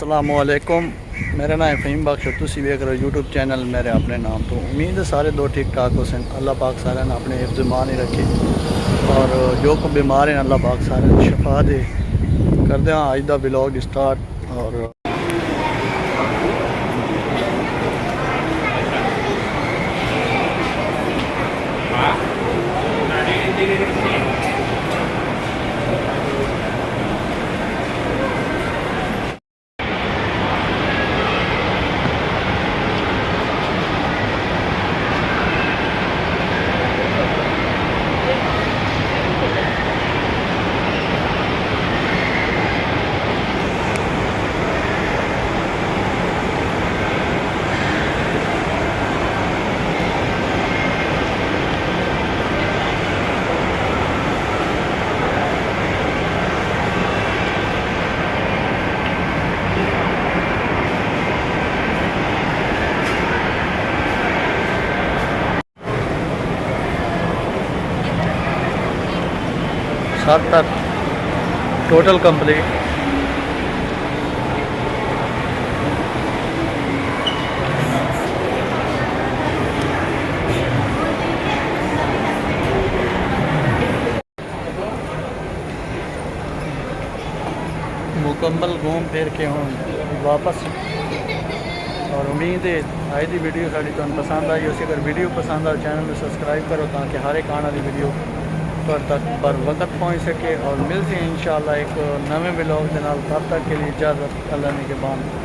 अस्सलामुअलैकुम। मेरा नाम है फ़हीम बख्श और तुसी वेख रहे हो यूट्यूब चैनल मेरे अपने नाम तो। उम्मीद है सारे दो ठीक ठाक हो सन। अल्लाह पाक सारे ने अपने हिफ्ज़ मान ही रखे और जो को बीमार हैं अल्लाह पाक सारे ने शफा दे। करते हैं आज का ब्लॉग स्टार्ट। और 7 तक टोटल कंप्लीट। मुकम्मल घूम फिर के हूँ वापस। और उम्मीद है आज की वीडियो साड़ी तुम पसंद आई। उसी अगर वीडियो पसंद आए चैनल में सब्सक्राइब करो ताकि हर एक आने वाली वीडियो पर वक्त पहुँच सके। और मिलते हैं इंशाल्लाह एक नवे ब्लॉग के नाल। तब तक के लिए इजाज़त, अल्लाह ने के बाद।